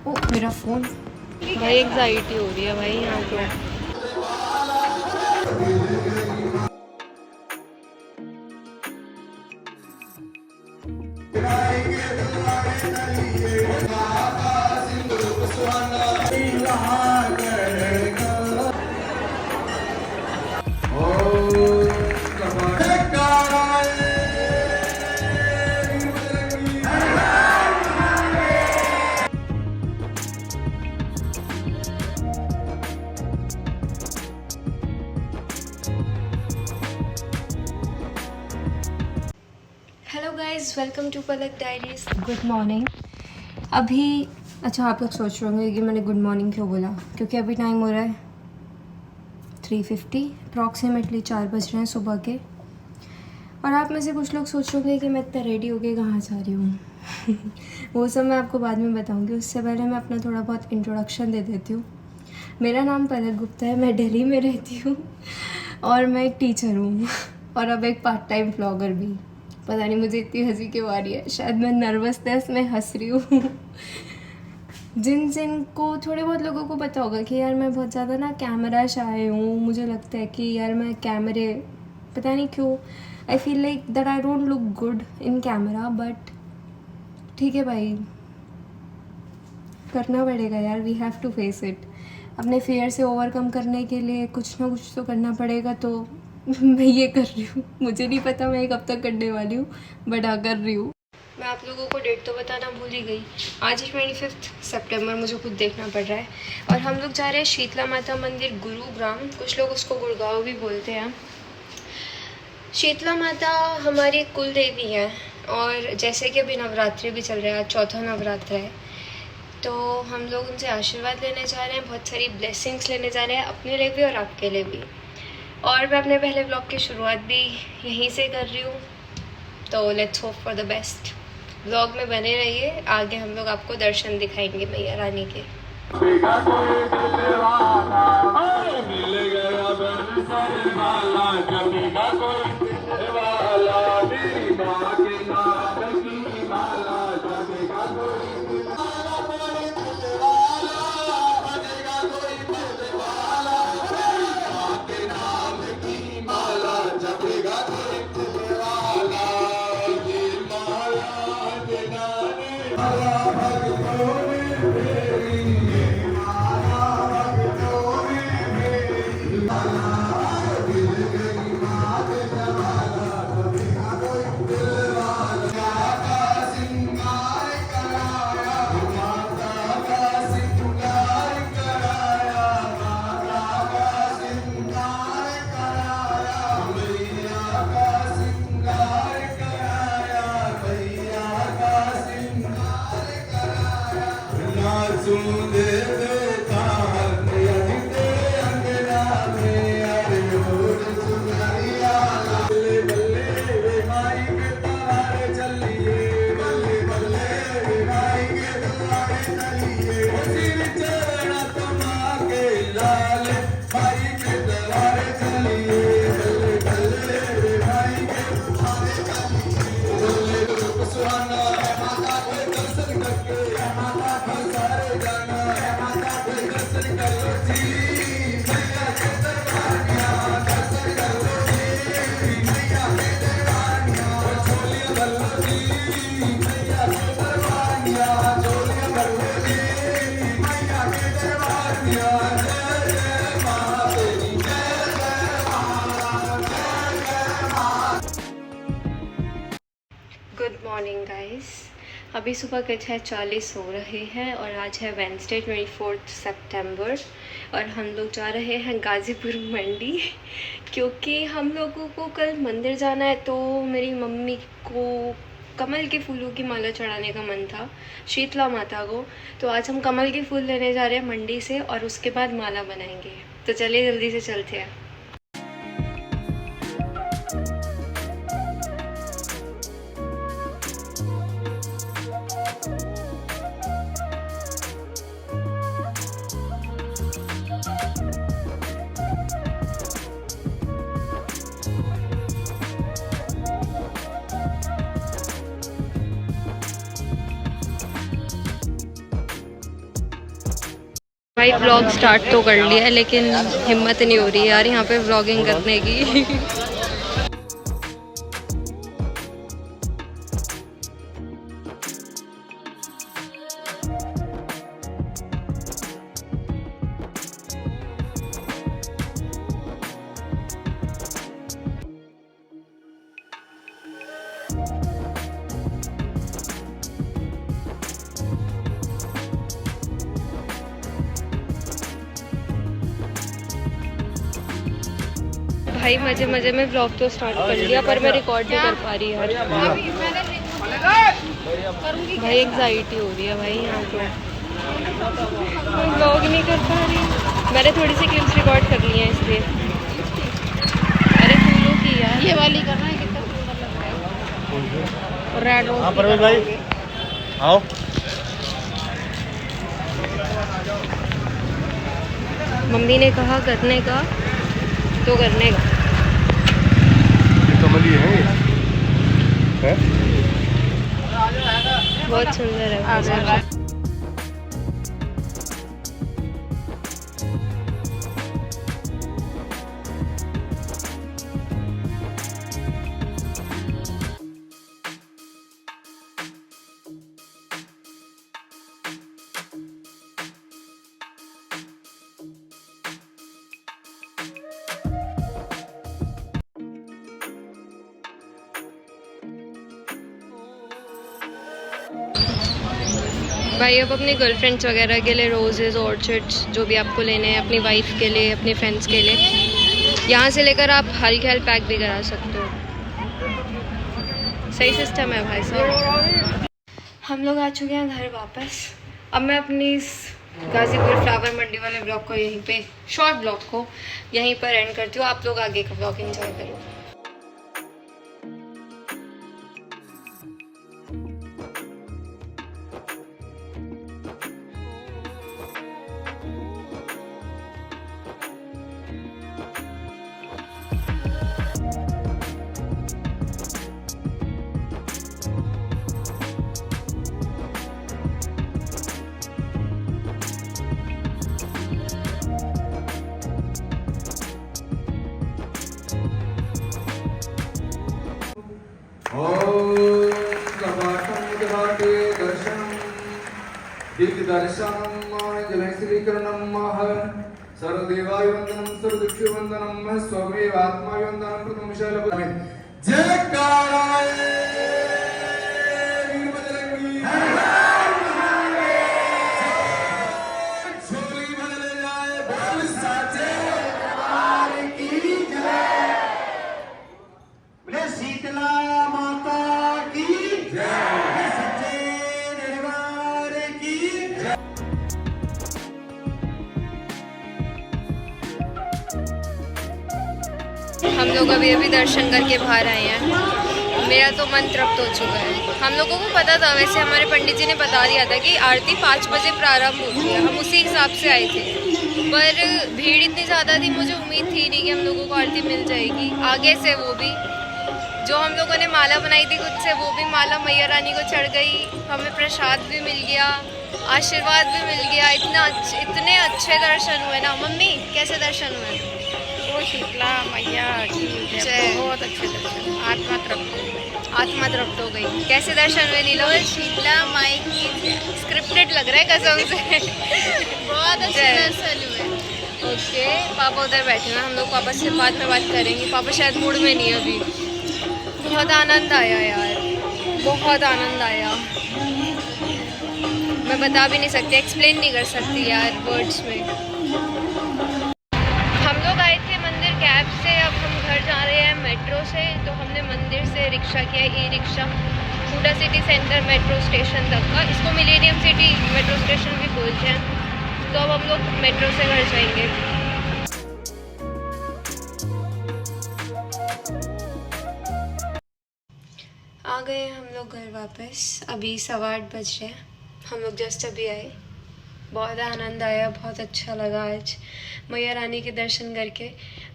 ओ मेरा फ़ोन। भाई एग्जाइटी हो रही है भाई यहाँ पे। Hello guys, welcome to Palak diaries. Good morning. अभी अच्छा, आप लोग सोच रहे होंगे कि मैंने गुड मॉर्निंग क्यों बोला, क्योंकि अभी टाइम हो रहा है 3:50, अप्रॉक्सीमेटली 4 बज रहे हैं सुबह के। और आप में से कुछ लोग सोच रहे होंगे कि मैं इतना रेडी होके कहाँ जा रही हूँ। वो सब मैं आपको बाद में बताऊँगी। उससे पहले मैं अपना थोड़ा बहुत इंट्रोडक्शन दे देती हूँ। मेरा नाम पलक गुप्ता है, मैं दिल्ली में रहती हूँ और मैं एक टीचर हूँ और अब एक पार्ट टाइम ब्लॉगर भी। पता नहीं मुझे इतनी हंसी क्यों आ रही है, शायद मैं नर्वसनेस में हंस रही हूँ। जिन को थोड़े बहुत लोगों को पता होगा कि यार मैं बहुत ज़्यादा ना कैमरा शाय हूँ। मुझे लगता है कि यार मैं कैमरे, पता नहीं क्यों, I feel like that I don't look good in camera. But ठीक है भाई, करना पड़ेगा यार, we have to face it. अपने फेयर से ओवरकम करने के लिए कुछ ना कुछ तो करना पड़ेगा। तो मैं ये कर रही हूँ। मुझे नहीं पता मैं कब तक करने वाली हूँ, बट हाँ कर रही हूँ। मैं आप लोगों को डेट तो बताना भूल ही गई। आज 25 सितंबर, मुझे खुद देखना पड़ रहा है। और हम लोग जा रहे हैं शीतला माता मंदिर, गुरुग्राम। कुछ लोग उसको गुड़गांव भी बोलते हैं। शीतला माता हमारी कुल देवी है। और जैसे कि अभी नवरात्रि भी चल रहा है, आज चौथा नवरात्र है, तो हम लोग उनसे आशीर्वाद लेने जा रहे हैं, बहुत सारी ब्लेसिंग्स लेने जा रहे हैं, अपने लिए भी और आपके लिए भी। और मैं अपने पहले ब्लॉग की शुरुआत भी यहीं से कर रही हूँ। तो let's hope for the best. Blog में बने रहिए, आगे हम लोग आपको दर्शन दिखाएंगे मैया रानी के। Good morning guys. अभी सुबह के 6:40 हो रहे हैं और आज है वेडनेसडे 24 सितंबर। और हम लोग जा रहे हैं गाज़ीपुर मंडी, क्योंकि हम लोगों को कल मंदिर जाना है। तो मेरी मम्मी को कमल के फूलों की माला चढ़ाने का मन था शीतला माता को। तो आज हम कमल के फूल लेने जा रहे हैं मंडी से और उसके बाद माला बनाएंगे। तो चलिए जल्दी से चलते हैं। भाई व्लॉग स्टार्ट तो कर लिया है लेकिन हिम्मत नहीं हो रही है यार यहाँ पे व्लॉगिंग करने की। भाई मजे मजे में व्लॉग तो स्टार्ट कर लिया पर मैं रिकॉर्ड नहीं कर पा रही यार। भाई एग्जाइटी हो रही है भाई यहाँ तो, मैं व्लॉग नहीं कर पा रही। मैंने थोड़ी सी क्लिप्स रिकॉर्ड कर ली हैं इसलिए। अरे फूलों की यार ये वाली करना है, कितना सुंदर लग रहा है। Red rose. हाँ परवेज भाई आओ। मम्मी ने कहा करने का तो करने का। कमली है ये? बहुत सुंदर है। भाई अब अपनी गर्लफ्रेंड्स वगैरह के लिए रोजेज़ ऑर्चिड्स जो भी आपको लेने हैं, अपनी वाइफ के लिए, अपनी फ्रेंड्स के लिए, यहाँ से लेकर आप हल्के हल्के पैक भी करा सकते हो। सही सिस्टम है भाई साहब। हम लोग आ चुके हैं घर वापस। अब मैं अपनी इस गाजीपुर फ्लावर मंडी वाले ब्लॉग को यहीं पे, शॉर्ट ब्लॉग को यहीं पर एंड करती हूँ। आप लोग आगे का ब्लॉग एंजॉय करो। सर्वदेवाय वंदनम सर्वदुष्य वंदनम स्वमेवात्माय वंदनम प्रथमशैल जयकाराय वीरभद्रंगी झोली बदल जाए बोल साचे दरबार की जय। बोले शीतला माता की जय, सच्चे दरबार की जय। हम लोग अभी दर्शन करके बाहर आए हैं। मेरा तो मन तृप्त हो चुका है। हम लोगों को पता था, वैसे हमारे पंडित जी ने बता दिया था कि आरती 5 बजे प्रारंभ होती है। हम उसी हिसाब से आए थे, पर भीड़ इतनी ज़्यादा थी, मुझे उम्मीद थी नहीं कि हम लोगों को आरती मिल जाएगी। आगे से वो भी जो हम लोगों ने माला बनाई थी खुद से, वो भी माला मैया रानी को चढ़ गई। हमें प्रसाद भी मिल गया, आशीर्वाद भी मिल गया। इतने अच्छे दर्शन हुए ना। मम्मी कैसे दर्शन हुए? शीतला मैया की जय, बहुत अच्छे दर्शन, आत्मा तृप्त हो गई। कैसे दर्शन हुए नीलो? शीतला माई की स्क्रिप्टेड लग रहा है कसम से। बहुत अच्छे दर्शन हुए। ओके, पापा उधर बैठे हुए हैं। हम लोग पापा से बाद में बात करेंगे। पापा शायद मूड में नहीं है अभी। बहुत आनंद आया यार, बहुत आनंद आया। मैं बता भी नहीं सकती, एक्सप्लेन नहीं कर सकती यार वर्ड्स में। हम लोग आए थे मंदिर कैब से, अब हम घर जा रहे हैं मेट्रो से। तो हमने मंदिर से रिक्शा किया, e rickshaw, Huda city centre metro station तक का। इसको मिलेनियम सिटी मेट्रो स्टेशन भी बोलते हैं। तो अब हम लोग मेट्रो से घर जाएंगे। आ गए हम लोग घर वापस। अभी 8:15 बज रहे हैं। हम लोग जस्ट अभी आए। बहुत आनंद आया, बहुत अच्छा लगा आज मैया रानी के दर्शन करके।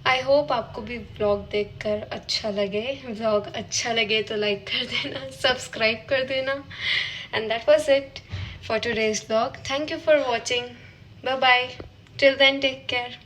आई होप आपको भी व्लॉग देखकर अच्छा लगे। व्लॉग अच्छा लगे तो लाइक कर देना, सब्सक्राइब कर देना। And that was it for today's vlog. Thank you for watching. Bye bye, till then take care.